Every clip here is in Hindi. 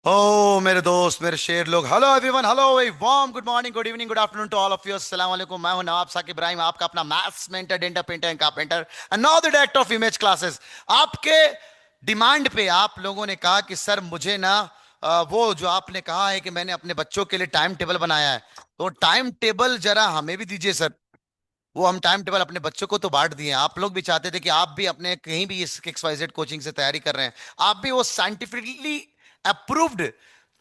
ओ मेरे दोस्त, मेरे शेर लोग, hello everyone, hello, very warm good morning, good evening, good afternoon to all of you. अस्सलाम वालेकुम। मैं हूं नवाब साकिब इब्राहिम, आपका अपना maths mentor, dentor painter and carpenter and now the director of Image Classes. आपके डिमांड पे आप लोगों ने कहा कि सर मुझे ना वो जो आपने कहा है कि मैंने अपने बच्चों के लिए टाइम टेबल बनाया है, तो टाइम टेबल जरा हमें भी दीजिए सर। वो हम टाइम टेबल अपने बच्चों को तो बांट दिए हैं। आप लोग भी चाहते थे कि आप भी अपने कहीं भी इस XYZ कोचिंग से तैयारी कर रहे हैं, आप भी वो साइंटिफिकली अप्रूव्ड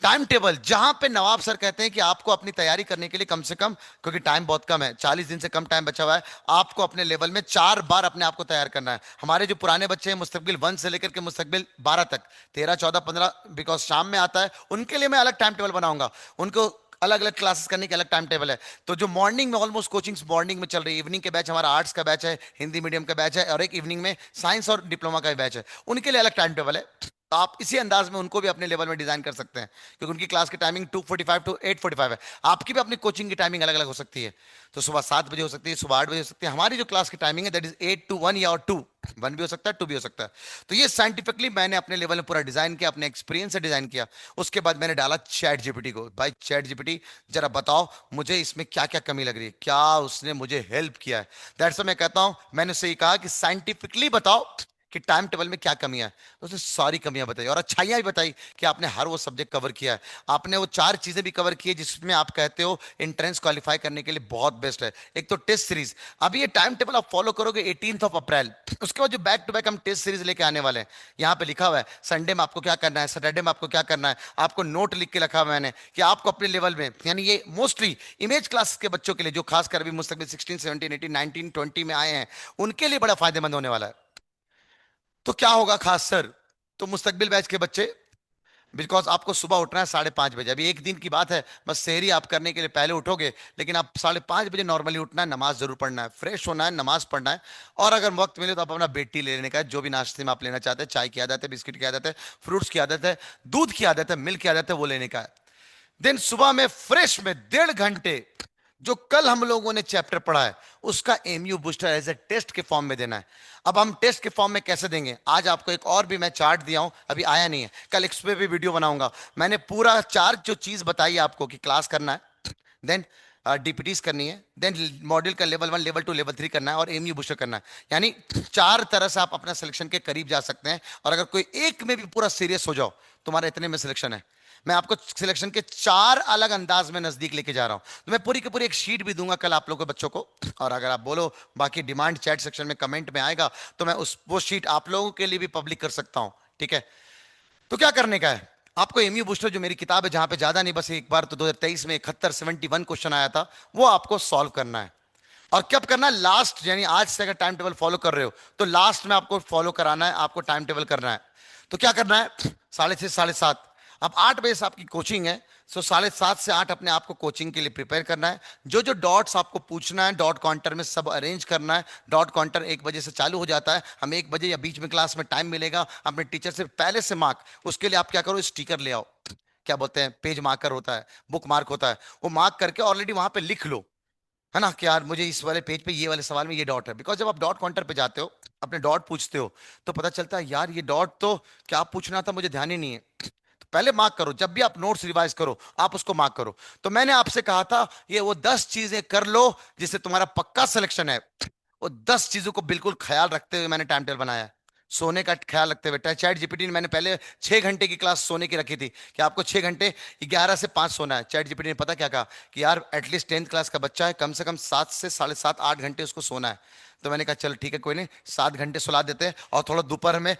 टाइम टेबल, जहां पे नवाब सर कहते हैं कि आपको अपनी तैयारी करने के लिए कम से कम, क्योंकि टाइम बहुत कम है, 40 दिन से कम टाइम बचा हुआ है, आपको अपने लेवल में 4 बार अपने आप को तैयार करना है। हमारे जो पुराने बच्चे हैं मुस्तकबिल 1 से लेकर के मुस्तकबिल 12 तक, 13, 14, 15, बिकॉज शाम में आता है, उनके लिए मैं अलग टाइम टेबल बनाऊंगा। उनको अलग अलग क्लासेस करने के अलग टाइम टेबल है। तो जो मॉर्निंग में ऑलमोस्ट कोचिंग्स मॉर्निंग में चल रही है, इवनिंग के बैच हमारा आर्ट्स का बैच है, हिंदी मीडियम का बैच है, और एक इवनिंग में साइंस और डिप्लोमा का भी बैच है, उनके लिए अलग टाइम टेबल है। तो आप इसी अंदाज में उनको भी अपने लेवल में डिजाइन कर सकते हैं, क्योंकि उनकी क्लास की टाइमिंग 2:45 टू 8:45 है। आपकी भी अपनी कोचिंग की टाइमिंग अलग अलग हो सकती है। तो सुबह 7 बजे हो सकती है, सुबह 8 बजे हो सकती है। हमारी जो क्लास की टाइमिंग है दैट इज 8 to 1 या और 2, 1 भी हो सकता है, 2 भी हो सकता है। तो ये साइंटिफिकली मैंने अपने लेवल में पूरा डिजाइन किया, अपने एक्सपीरियंस से डिजाइन किया। उसके बाद मैंने डाला चैट जीपीटी को, भाई चैट जीपीटी जरा बताओ मुझे इसमें क्या क्या कमी लग रही है, क्या उसने मुझे हेल्प किया है। दैट्स मैं कहता हूं, मैंने उससे ये कहा कि साइंटिफिकली बताओ कि टाइम टेबल में क्या कमियां है। तो उसने सारी कमियां बताई और अच्छाइयां भी बताई कि आपने हर वो सब्जेक्ट कवर किया है, आपने वो 4 चीजें भी कवर की है जिसमें आप कहते हो एंट्रेंस क्वालिफाई करने के लिए बहुत बेस्ट है। एक तो टेस्ट सीरीज, अभी ये टाइम टेबल आप फॉलो करोगे 18 अप्रैल, उसके बाद जो बैक टू बैक हम टेस्ट सीरीज लेके आने वाले हैं, यहाँ पे लिखा हुआ है संडे में आपको क्या करना है, सैटरडे में आपको क्या करना है, आपको नोट लिख के रखा हुआ है मैंने कि आपको अपने लेवल में, यानी ये मोस्टली इमेज क्लास के बच्चों के लिए जो खासकर अभी मुस्तकबिल 16, 17, 18, 19, 20 में आए हैं, उनके लिए बड़ा फायदेमंद होने वाला है। तो क्या होगा खास सर? तो मुस्तकबिल बैच के बच्चे, बिकॉज आपको सुबह उठना है 5:30 बजे, अभी एक दिन की बात है, बस सेहरी आप करने के लिए पहले उठोगे, लेकिन आप 5:30 बजे नॉर्मली उठना है, नमाज जरूर पढ़ना है, फ्रेश होना है, नमाज पढ़ना है, और अगर वक्त मिले तो आप अपना बेड टी ले लेने का है, जो भी नाश्ते में आप लेना चाहते हैं, चाय की आदत है, बिस्किट की आदत है, फ्रूट्स की आदत है, दूध की आदत है, मिल्क की आदत है, वो लेने का है। देन सुबह में फ्रेश में 1.5 घंटे जो कल हम लोगों ने चैप्टर पढ़ा है उसका MU booster as a test के फॉर्म में देना है। अब हम टेस्ट के फॉर्म में कैसे देंगे, आज आपको एक और भी मैं चार्ट दिया हूं, अभी आया नहीं है, कल इस पे भी वीडियो बनाऊंगा। मैंने पूरा चार्ट जो चीज बताई आपको कि क्लास करना है, देन डीपीटीज करनी है, देन मॉड्यूल का लेवल 1, लेवल 2, लेवल 3 करना है, और एमयू बूस्टर करना है। यानी 4 तरह से आप अपना सिलेक्शन के करीब जा सकते हैं, और अगर कोई एक में भी पूरा सीरियस हो जाओ, तुम्हारा इतने में सिलेक्शन है। मैं आपको सिलेक्शन के 4 अलग अंदाज में नजदीक लेके जा रहा हूं। तो मैं पूरी की पूरी एक शीट भी दूंगा कल आप लोगों के बच्चों को, और अगर आप बोलो बाकी डिमांड चैट सेक्शन में कमेंट में आएगा तो मैं उस वो शीट आप लोगों के लिए भी पब्लिक कर सकता हूं, ठीक है? तो क्या करने का है आपको, एमयू बूस्टर जो मेरी किताब है, जहां पे ज्यादा नहीं, बस एक बार तो 2023 में 71 क्वेश्चन आया था, वो आपको सॉल्व करना है। और कब करना है? लास्ट, यानी आज से अगर टाइम टेबल फॉलो कर रहे हो तो लास्ट में आपको फॉलो कराना है, आपको टाइम टेबल करना है। तो क्या करना है? 6:30, 7:30, अब 8 बजे से आपकी कोचिंग है, सो 7:30 से 8 अपने आप को कोचिंग के लिए प्रिपेयर करना है। जो जो डॉट्स आपको पूछना है डॉट काउंटर में सब अरेंज करना है। डॉट काउंटर 1 बजे से चालू हो जाता है, हम 1 बजे या बीच में क्लास में टाइम मिलेगा, अपने टीचर से पहले से मार्क, उसके लिए आप क्या करो, स्टिकर ले आओ, क्या बोलते हैं, पेज मार्कर होता है, बुक मार्क होता है, वो मार्क करके ऑलरेडी वहां पे लिख लो, है ना, कि यार मुझे इस वाले पेज पे ये वाले सवाल में ये डॉट है। बिकॉज जब आप डॉट काउंटर पे जाते हो, अपने डॉट पूछते हो, तो पता चलता है यार ये डॉट तो क्या पूछना था मुझे ध्यान ही नहीं है। तो पहले मार्क करो, जब भी आप नोट्स रिवाइज करो आप उसको मार्क करो। तो मैंने आपसे कहा था ये वो 10 चीजें कर लो जिससे तुम्हारा पक्का सिलेक्शन है। वो 10 चीजों को बिल्कुल ख्याल रखते हुए मैंने टाइम टेबल बनाया है। सोने का ख्याल रखते हुए, चैट जीपीटी ने मैंने पहले 6 घंटे की क्लास सोने की रखी थी कि आपको 6 घंटे, 11 से 5 सोना है। चैट जीपीटी ने पता क्या कहा कि यार एटलीस्ट 10th क्लास का बच्चा है, कम से कम 7 से 7.5 8 घंटे उसको सोना है। तो मैंने कहा चल ठीक है, कोई नहीं, 7 घंटे सुला देते हैं, और थोड़ा दोपहर में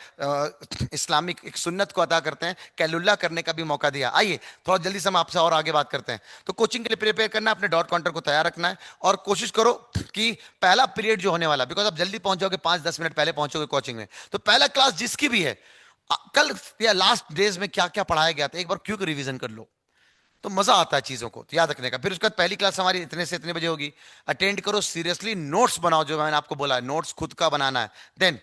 इस्लामिक एक सुन्नत को अदा करते हैं, कैलुल्ला करने का भी मौका दिया। आइए थोड़ा जल्दी से हम आपसे और आगे बात करते हैं। तो कोचिंग के लिए प्रिपेयर करना है, अपने डॉट काउंटर को तैयार रखना है, और कोशिश करो कि पहला पीरियड जो होने वाला, बिकॉज आप जल्दी पहुंच जाओगे, 5-10 मिनट पहले पहुंचोगे कोचिंग में, तो पहला क्लास जिसकी भी है, कल या लास्ट डेज में क्या क्या पढ़ाया गया था एक बार क्विक रिवीजन कर लो, तो मजा आता है चीजों को तो याद रखने का। फिर उसके बाद पहली क्लास हमारी इतने से इतने बजे होगी, अटेंड करो सीरियसली, नोट्स बनाओ, जो मैंने आपको बोला है नोट्स खुद का बनाना है। Then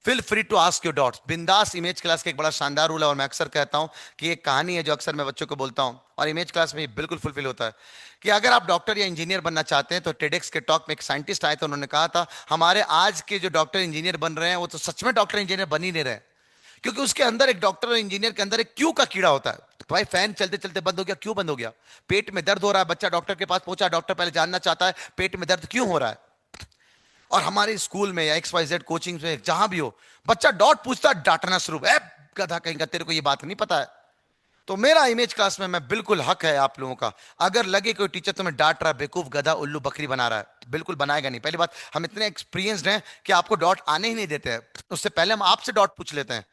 feel free to ask your doubts, बिंदास। इमेज क्लास का एक बड़ा शानदार रूल है, और मैं अक्सर कहता हूं कि एक कहानी है जो अक्सर मैं बच्चों को बोलता हूं, और इमेज क्लास में ये बिल्कुल फुलफिल होता है, कि अगर आप डॉक्टर या इंजीनियर बनना चाहते हैं तो टेडेक्स के टॉक में एक साइंटिस्ट आए थे, उन्होंने कहा था हमारे आज के जो डॉक्टर इंजीनियर बन रहे हैं वो तो सच में डॉक्टर इंजीनियर बन ही नहीं रहे, क्योंकि उसके अंदर एक डॉक्टर और इंजीनियर के अंदर एक क्यों का कीड़ा होता है। तो भाई फैन चलते चलते बंद हो गया, क्यों बंद हो गया? पेट में दर्द हो रहा है, बच्चा डॉक्टर के पास पहुंचा, डॉक्टर पहले जानना चाहता है पेट में दर्द क्यों हो रहा है। और हमारे स्कूल में या XYZ कोचिंग में जहां भी हो, बच्चा डॉट पूछता है, डांटना शुरू, ए गधा कहीं का, तेरे को ये बात नहीं पता है। तो मेरा इमेज क्लास में मैं बिल्कुल हक है आप लोगों का, अगर लगे कोई टीचर तुम्हें डांट रहा है, बेवकूफ गधा उल्लू बकरी बना रहा है, बिल्कुल बनाएगा नहीं। पहली बात, हम इतने एक्सपीरियंस्ड हैं कि आपको डॉट आने ही नहीं देते हैं, उससे पहले हम आपसे डॉट पूछ लेते हैं।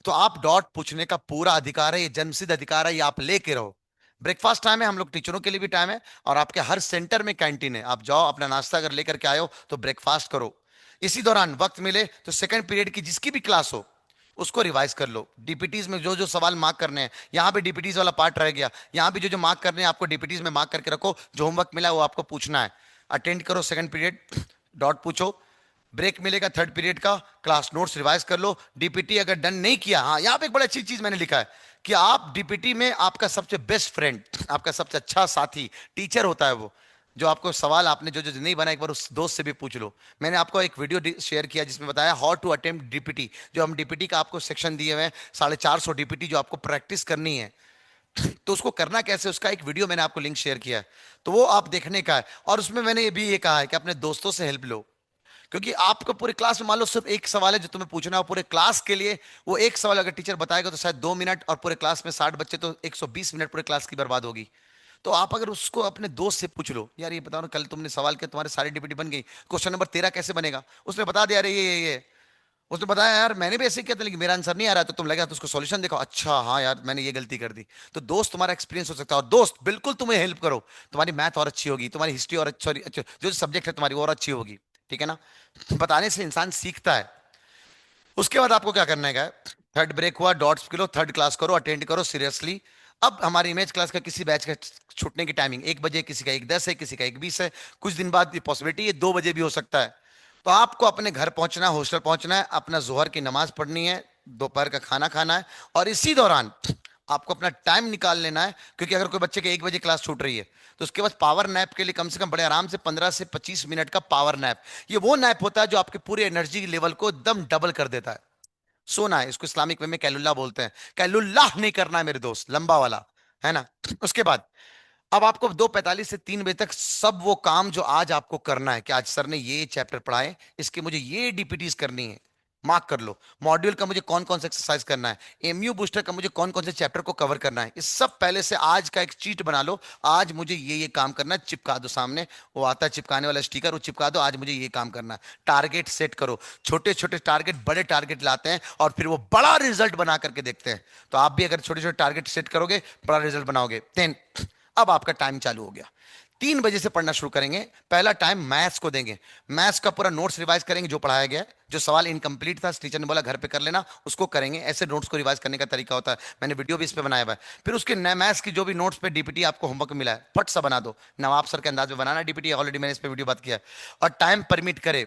तो आप डॉट पूछने का पूरा अधिकार है, ये जन्मसिद्ध अधिकार है, ये आप लेके रहो। ब्रेकफास्ट टाइम है, हम लोग टीचरों के लिए भी टाइम है, और आपके हर सेंटर में कैंटीन है, आप जाओ अपना नाश्ता अगर लेकर के आए हो तो ब्रेकफास्ट करो। इसी दौरान वक्त मिले तो सेकंड पीरियड की जिसकी भी क्लास हो उसको रिवाइज कर लो। डीपीटीज में जो जो सवाल मार्क करने हैं, यहां पे डीपीटीज वाला पार्ट रह गया, यहां भी जो जो मार्क करने हैं आपको डीपीटीज में मार्क करके रखो, जो होमवर्क मिला है वो आपको पूछना है। अटेंड करो सेकंड पीरियड, डॉट पूछो। ब्रेक मिलेगा थर्ड पीरियड का, क्लास नोट्स रिवाइज कर लो। डीपीटी अगर डन नहीं किया, हाँ यहाँ पे एक बड़ी अच्छी चीज मैंने लिखा है कि आप डीपीटी में आपका सबसे बेस्ट फ्रेंड, आपका सबसे अच्छा साथी टीचर होता है वो, जो आपको सवाल आपने जो जो नहीं बना एक बार उस दोस्त से भी पूछ लो। मैंने आपको एक वीडियो शेयर किया जिसमें बताया हाउ टू अटेम्प्ट डीपीटी, जो हम डीपीटी का आपको सेक्शन दिए हुए हैं 450 डीपीटी जो आपको प्रैक्टिस करनी है, तो उसको करना कैसे उसका एक वीडियो मैंने आपको लिंक शेयर किया है, तो वो आप देखने का है। और उसमें मैंने ये भी ये कहा है कि अपने दोस्तों से हेल्प लो, क्योंकि आपको पूरे क्लास में मान लो सिर्फ एक सवाल है जो तुम्हें पूछना है, पूरे क्लास के लिए वो एक सवाल अगर टीचर बताएगा तो शायद 2 मिनट, और पूरे क्लास में 60 बच्चे तो 120 मिनट पूरे क्लास की बर्बाद होगी। तो आप अगर उसको अपने दोस्त से पूछ लो, यार ये बताओ ना, कल तुमने सवाल किया तुम्हारे सारी डीपीटी बन गई, क्वेश्चन नंबर 13 कैसे बनेगा? उसने बता दिया, अरे ये उसने बताया यार मैंने भी ऐसे किया था लेकिन मेरा आंसर नहीं आ रहा, तो तुम लगा तो उसको सॉल्यूशन देखो, अच्छा हाँ यार मैंने ये गलती कर दी। तो दोस्त तुम्हारा एक्सपीरियंस हो सकता है, और दोस्त बिल्कुल तुम्हें हेल्प करो, तुम्हारी मैथ और अच्छी होगी, तुम्हारी हिस्ट्री और सॉरी जो सब्जेक्ट है तुम्हारी वो और अच्छी होगी, ठीक है ना? बताने से इंसान सीखता है। उसके बाद आपको क्या करना है? थर्ड ब्रेक हुआ, डॉट्स किलो, थर्ड क्लास करो, अटेंड करो सीरियसली। अब हमारी इमेज क्लास का किसी बैच का छूटने की टाइमिंग 1 बजे, किसी का 1:10 है, किसी का 1:20 है, कुछ दिन बाद ये पॉसिबिलिटी है 2 बजे भी हो सकता है। तो आपको अपने घर पहुंचना है, हॉस्टल पहुंचना है, अपना जोहर की नमाज पढ़नी है, दोपहर का खाना खाना है, और इसी दौरान आपको अपना टाइम निकाल लेना है, क्योंकि अगर कोई बच्चे के 1 बजे क्लास छूट रही है तो उसके बाद पावर नैप के लिए कम से कम बड़े आराम से 15 से 25 मिनट का पावर नैप, ये वो नैप होता है जो आपके पूरे एनर्जी लेवल को एकदम डबल कर देता है। सोना है, इसको इस्लामिक वे में कैलुल्ला बोलते हैं, कैलुल्लाह नहीं करना है मेरे दोस्त, लंबा वाला, है ना? उसके बाद अब आपको 2:45 से 3 बजे तक सब वो काम जो आज आपको करना है, कि आज सर ने ये चैप्टर पढ़ाए, इसके मुझे ये डीपीटीज करनी है, मार्क कर लो। मॉड्यूल का मुझे कौन कौन सा एक्सरसाइज करना है, एमयू बूस्टर का मुझे कौन कौन से चैप्टर को कवर करना है, इस सब पहले से आज का एक चीट बना लो। आज मुझे ये काम करना है, चिपका दो सामने, वो आता है चिपकाने वाला स्टिकर, वो चिपका दो, आज मुझे ये काम करना है। टारगेट सेट करो, छोटे छोटे टारगेट बड़े टारगेट लाते हैं और फिर वो बड़ा रिजल्ट बना करके देखते हैं। तो आप भी अगर छोटे छोटे टारगेट सेट करोगे बड़ा रिजल्ट बनाओगे। 10, अब आपका टाइम चालू हो गया, 3 बजे से पढ़ना शुरू करेंगे। पहला टाइम मैथ्स को देंगे, मैथ्स का पूरा नोट्स रिवाइज करेंगे जो पढ़ाया गया है, जो सवाल इनकम्प्लीट था टीचर ने बोला घर पे कर लेना उसको करेंगे। ऐसे नोट्स को रिवाइज करने का तरीका होता है, मैंने वीडियो भी इस पे बनाया हुआ है। फिर उसके मैथ्स की जो भी नोट्स पे डीपीटी आपको होमवर्क मिला है फट सा बना दो, नवाब सर के अंदाज में बनाना डीपीटी, ऑलरेडी मैंने इस पे वीडियो बात किया है। और टाइम परमिट करे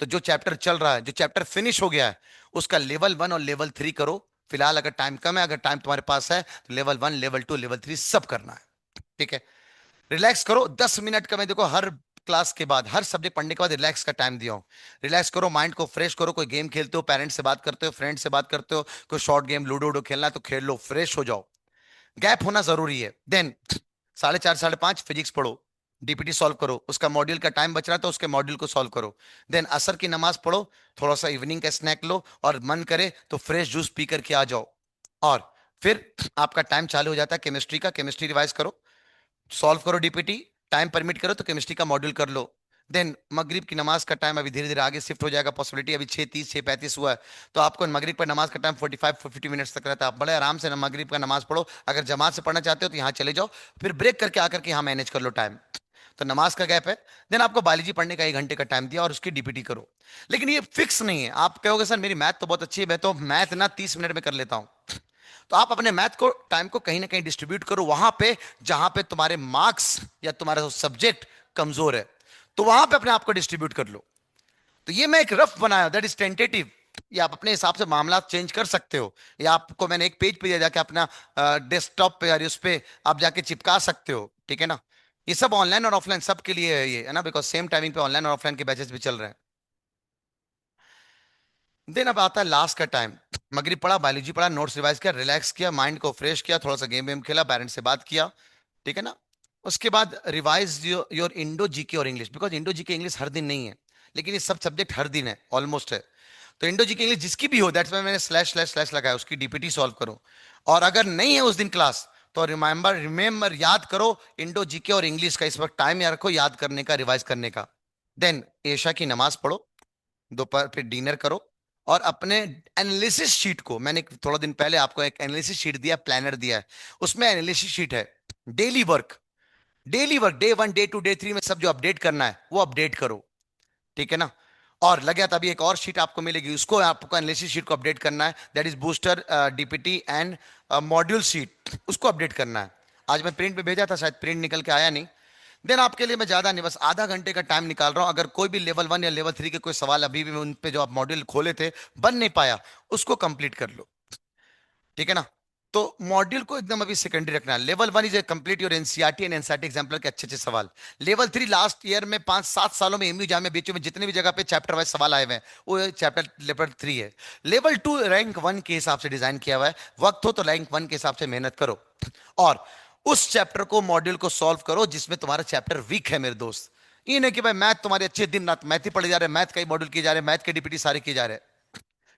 तो जो चैप्टर चल रहा है, जो चैप्टर फिनिश हो गया है, उसका लेवल 1 और लेवल 3 करो। फिलहाल अगर टाइम कम है, अगर टाइम तुम्हारे पास है तो लेवल 1 लेवल 2 लेवल 3 सब करना है, ठीक है? रिलैक्स करो 10 मिनट का, मैं देखो हर क्लास के बाद हर सब्जेक्ट पढ़ने के बाद रिलैक्स का टाइम दिया हूं। रिलैक्स करो, माइंड को फ्रेश करो, कोई गेम खेलते हो, पेरेंट्स से बात करते हो, फ्रेंड से बात करते हो, कोई शॉर्ट गेम लूडो वूडो खेलना है तो खेल लो, फ्रेश हो जाओ। गैप होना जरूरी है। देन 4:30 5:30 फिजिक्स पढ़ो, डीपीटी सॉल्व करो, उसका मॉड्यूल का टाइम बच रहा है तो उसके मॉड्यूल को सॉल्व करो। देन असर की नमाज पढ़ो, थोड़ा सा इवनिंग का स्नैक लो, और मन करे तो फ्रेश जूस पी करके आ जाओ। और फिर आपका टाइम चालू हो जाता है केमिस्ट्री का, केमिस्ट्री रिवाइज करो, सॉल्व करो डीपीटी, टाइम परमिट करो तो केमिस्ट्री का मॉड्यूल कर लो। देन मगरिब की नमाज का टाइम अभी धीरे धीरे आगे शिफ्ट हो जाएगा, पॉसिबिलिटी अभी 6:30 6:35 हुआ है, तो आपको मगरिब पर नमाज का टाइम 45 50 मिनट्स तक रहता है। आप बड़े आराम से मगरिब का नमाज पढ़ो, अगर जमात से पढ़ना चाहते हो तो यहाँ चले जाओ, फिर ब्रेक करके आकर के यहाँ मैनेज कर लो टाइम। तो नमाज का गैप है, देन आपको बायोलॉजी पढ़ने का 1 घंटे का टाइम दिया और उसकी डीपीटी करो। लेकिन ये फिक्स नहीं है, आप कहोगे सर मेरी मैथ तो बहुत अच्छी है, मैं तो मैथ ना 30 मिनट में कर लेता हूँ। तो आप अपने मैथ को टाइम को कहीं ना कहीं डिस्ट्रीब्यूट करो वहां पे जहां पे तुम्हारे मार्क्स या तुम्हारा सब्जेक्ट कमजोर है, तो वहां पे अपने आप को डिस्ट्रीब्यूट कर लो। तो ये मैं एक रफ बनाया, दैट इज टेंटेटिव, ये आप अपने हिसाब से मामला चेंज कर सकते हो, या आपको मैंने एक पेज पे दिया जाके अपना डेस्कटॉप पे या उस पे आप जाके चिपका सकते हो, ठीक है ना? ये सब ऑनलाइन और ऑफलाइन सबके लिए है ये, है ना, बिकॉज सेम टाइमिंग पे ऑनलाइन और ऑफलाइन के बैचेस भी चल रहे हैं। देन अब आता है लास्ट का टाइम। मगरिब पढ़ा, बायोलॉजी पढ़ा, नोट्स रिवाइज किया, रिलैक्स किया, माइंड को फ्रेश किया, थोड़ा सा गेम वेम खेला, पेरेंट्स से बात किया, ठीक है ना। उसके बाद रिवाइज योर इंडो जीके और English, because Indo GK English हर दिन नहीं है, लेकिन ये सब सब्जेक्ट हर दिन है ऑलमोस्ट है। तो इंडो जीके इंग्लिश जिसकी भी हो, दैट्स व्हाई मैंने स्लैश स्लैश स्लैश लगाया, उसकी डीपीटी सॉल्व करो। और अगर नहीं है उस दिन क्लास, तो रिमेंबर रिमेंबर याद करो इंडो जीके और इंग्लिश का इस वक्त टाइम याद रखो, याद करने का, रिवाइज करने का। देन एशा की नमाज पढ़ो, दोपहर फिर डिनर करो। और अपने एनालिसिस शीट को, मैंने थोड़ा दिन पहले आपको एक एनालिसिस शीट दिया, प्लानर दिया है, उसमें एनालिसिस शीट है। Daily work, daily work day 1 day 2 day 3 में सब जो अपडेट करना है वो अपडेट करो, ठीक है ना। और लगे तो अभी एक और शीट आपको मिलेगी, उसको आपको एनालिसिस शीट को अपडेट करना है, that is booster DPT and module sheet, उसको अपडेट करना है। आज मैं प्रिंट में भेजा था, शायद प्रिंट निकल के आया नहीं। देन आपके लिए मैं ज्यादा नहीं, बस आधा घंटे का टाइम निकाल रहा हूं। अगर कोई भी लेवल 1 या लेवल 3 के कोई सवाल अभी भी उन पे जो आप मॉड्यूल खोले थे बन नहीं पाया, उसको कंप्लीट कर लो, ठीक है ना। तो मॉड्यूल को एकदम अभी सेकेंडरी रखना है। Level 1 is a complete your NCERT and NCERT example के अच्छे अच्छे सवाल। लेवल 3 लास्ट ईयर में 5-7 सालों में एमयू जाम में बीच में जितने भी जगह पे चैप्टर वाइज सवाल आए हुए हैं, वो चैप्टर लेवल 3 है। लेवल 2 रैंक 1 के हिसाब से डिजाइन किया हुआ है। वक्त हो तो रैंक 1 के हिसाब से मेहनत करो, और उस चैप्टर को मॉड्यूल को सॉल्व करो जिसमें तुम्हारा चैप्टर वीक है मेरे दोस्त। ये नहीं कि भाई मैथ तुम्हारे अच्छे, दिन रात मैथ ही पढ़े जा रहे हैं, मैथ का ही मॉड्यूल किए जा रहे हैं, मैथ के डीपीटी सारे किए जा रहे हैं।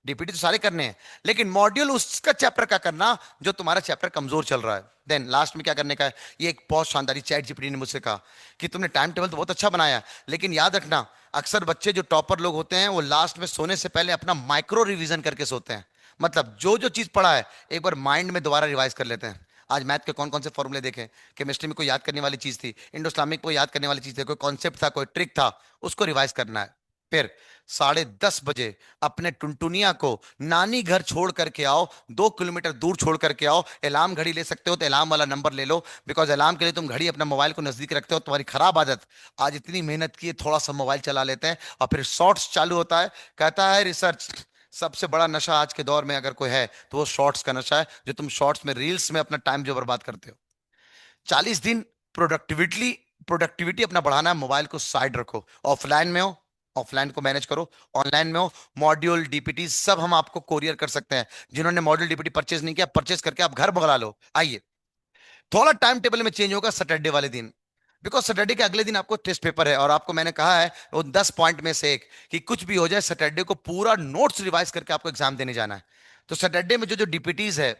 डीपीटी तो सारे करने हैं, लेकिन मॉड्यूल उसका चैप्टर का करना जो तुम्हारा चैप्टर कमजोर चल रहा है। देन लास्ट में क्या करने का है, ये एक बहुत शानदारी चैट जीपीटी ने मुझसे कहा कि तुमने टाइम टेबल तो बहुत अच्छा बनाया, लेकिन याद रखना अक्सर बच्चे जो टॉपर लोग होते हैं वो लास्ट में सोने से पहले अपना माइक्रो रिवीजन करके सोते हैं। मतलब जो जो चीज पढ़ा है एक बार माइंड में दोबारा रिवाइज कर लेते हैं। आज मैथ के कौन कौन से फॉर्मूले देखें, केमिस्ट्री में कोई याद करने वाली चीज थी, इंडो इस्लामिक को याद करने वाली चीज थी, कोई कॉन्सेप्ट था, कोई ट्रिक था, उसको रिवाइज करना है। फिर 10:30 बजे अपने टुनटुनिया को नानी घर छोड़ करके आओ, 2 किलोमीटर दूर छोड़ करके आओ। अलार्म घड़ी ले सकते हो तो अलार्म वाला नंबर ले लो, बिकॉज अलार्म के लिए तुम घड़ी अपना मोबाइल को नजदीक रखते हो। तुम्हारी खराब आदत, आज इतनी मेहनत की थोड़ा सा मोबाइल चला लेते हैं, और फिर शॉर्ट्स चालू होता है। कहता है रिसर्च, सबसे बड़ा नशा आज के दौर में अगर कोई है तो वो शॉर्ट्स का नशा है, जो तुम शॉर्ट्स में, रील्स में अपना टाइम जो बर्बाद करते हो। 40 दिन प्रोडक्टिविटी प्रोडक्टिविटी अपना बढ़ाना है, मोबाइल को साइड रखो। ऑफलाइन में हो, ऑफलाइन को मैनेज करो, ऑनलाइन में हो, मॉड्यूल डीपीटी सब हम आपको कोरियर कर सकते हैं। जिन्होंने मॉड्यूल डीपीटी परचेज नहीं किया, परचेज करके आप घर मंगा लो। आइए, थोड़ा टाइम टेबल में चेंज होगा सैटरडे वाले दिन, बिकॉज सैटरडे के अगले दिन आपको टेस्ट पेपर है, और आपको मैंने कहा है वो 10 पॉइंट में से एक, कि कुछ भी हो जाए सैटरडे को पूरा नोट्स रिवाइज करके आपको एग्जाम देने जाना है। तो सैटरडे में जो जो डीपीटीज है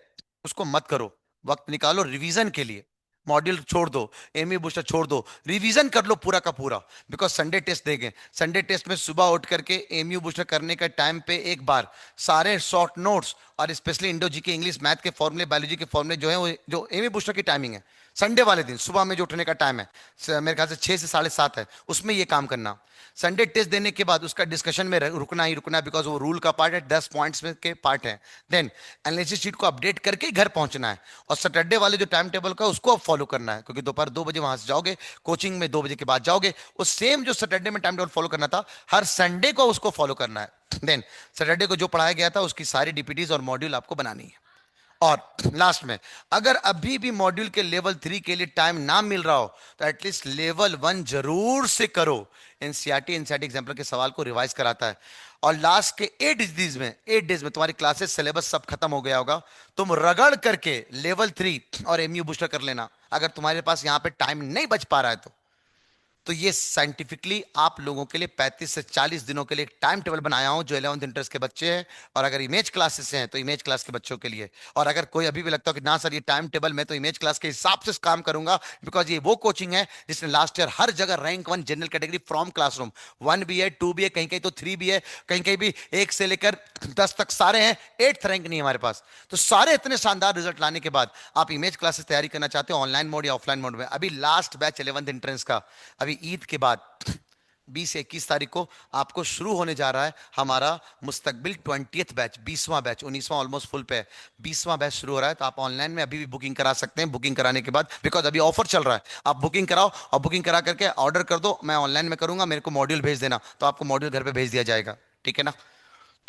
उसको मत करो, वक्त निकालो रिवीजन के लिए। मॉड्यूल छोड़ दो, एमई बूस्टर छोड़ दो, रिवीजन कर लो पूरा का पूरा, बिकॉज संडे टेस्ट देंगे। संडे टेस्ट में सुबह उठ करके एमयू बूस्टर करने के टाइम पे एक बार सारे शॉर्ट नोट्स, और specially Indo GK English math के फॉर्मूले, बायोलॉजी के फॉर्मूले जो है, वो जो एमयू बूस्टर की टाइमिंग है संडे वाले दिन सुबह में जो उठने का टाइम है, मेरे ख्याल से 6 से 7:30 है, उसमें ये काम करना। संडे टेस्ट देने के बाद उसका डिस्कशन में रुकना ही रुकना है, बिकॉज वो रूल का पार्ट है, 10 पॉइंट्स में के पार्ट है। देन एनालिसिस शीट को अपडेट करके ही घर पहुंचना है, और सैटरडे वाले जो टाइम टेबल का उसको अब फॉलो करना है, क्योंकि दोपहर 2 बजे वहां से जाओगे, कोचिंग में 2 बजे के बाद जाओगे, वो सेम जो सैटरडे में टाइम टेबल फॉलो करना था, हर संडे को उसको फॉलो करना है। देन सैटरडे को जो पढ़ाया गया था उसकी सारी डीपीटीज और मॉड्यूल आपको बनानी है। और लास्ट में, अगर अभी भी मॉड्यूल के लेवल 3 के लिए टाइम ना मिल रहा हो, तो एटलीस्ट लेवल 1 जरूर से करो। एनसीईआरटी एनसीईआरटी एग्जाम्पल के सवाल को रिवाइज कराता है। और लास्ट के 8 डेज में तुम्हारी क्लासेस सिलेबस सब खत्म हो गया होगा। तुम रगड़ करके लेवल 3 और एमयू बूस्टर कर लेना, अगर तुम्हारे पास यहां पे टाइम नहीं बच पा रहा है तो ये साइंटिफिकली आप लोगों के लिए 35 से 40 दिनों के लिए एक टाइम टेबल बनाया हूं, जो 11th इंटरेस्ट के बच्चे हैं, और अगर इमेज क्लासेस हैं तो इमेज क्लास के बच्चों के लिए। और अगर कोई अभी भी लगता हो कि ना सर ये टाइम टेबल मैं तो इमेज क्लास के हिसाब से काम करूंगा, बिकॉज ये वो कोचिंग है जिसने लास्ट ईयर हर जगह rank 1 general category from classroom 1 भी है, 2 भी है, कहीं कहीं तो 3 भी है, कहीं कहीं भी 1 से लेकर 10 तक सारे हैं, 8th रैंक नहीं है हमारे पास। तो सारे इतने शानदार रिजल्ट लाने के बाद आप इमेज क्लासेस तैयारी करना चाहते हो ऑनलाइन मोड या ऑफलाइन मोड में, अभी लास्ट बैच 11th एंट्रेंस का, अभी ईद के बाद 20 से 21 तारीख को आपको शुरू होने जा रहा है हमारा मुस्तकबिल 20th बैच, 20वां बैच, 19वां ऑलमोस्ट फुल पे है, 20वां बैच शुरू हो रहा है। तो आप ऑनलाइन में अभी भी बुकिंग करा सकते हैं। बुकिंग कराने के बाद, बिकॉज अभी ऑफर चल रहा है, आप बुकिंग कराओ और बुकिंग करा करके ऑर्डर कर दो, मैं ऑनलाइन में करूंगा, मेरे को मॉड्यूल भेज देना, तो आपको मॉड्यूल घर पे भेज दिया जाएगा, ठीक है ना।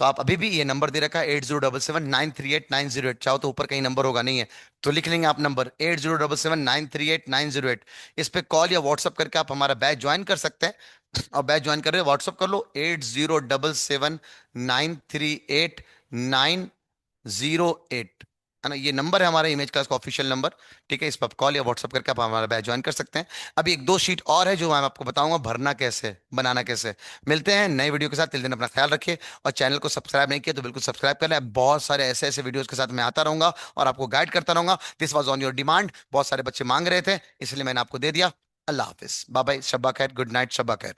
तो आप अभी भी, ये नंबर दे रखा है 8077938908, चाहो तो ऊपर कहीं नंबर होगा, नहीं है तो लिख लेंगे आप नंबर 8077938908। इस पे कॉल या व्हाट्सअप करके आप हमारा बैच ज्वाइन कर सकते हैं। और बैच ज्वाइन कर रहे हो, व्हाट्सअप कर लो 8077938908, है ना, ये नंबर है हमारा इमेज क्लास का ऑफिशियल नंबर। ठीक है, इस पर कॉल या व्हाट्सअप करके आप हमारा बैच ज्वाइन कर सकते हैं। अभी एक दो शीट और है जो मैं आपको बताऊंगा भरना कैसे, बनाना कैसे। मिलते हैं नई वीडियो के साथ, तिल दिन अपना ख्याल रखिए। और चैनल को सब्सक्राइब नहीं किया तो बिल्कुल सब्सक्राइब कर लें, बहुत सारे ऐसे ऐसे वीडियोस के साथ मैं आता रहूंगा और आपको गाइड करता रहूंगा। This was on your demand, बहुत सारे बच्चे मांग रहे थे, इसलिए मैंने आपको दे दिया। अल्लाह हाफिज, बाय बाय, शब्बा खैर, गुड नाइट, शब्बा खैर।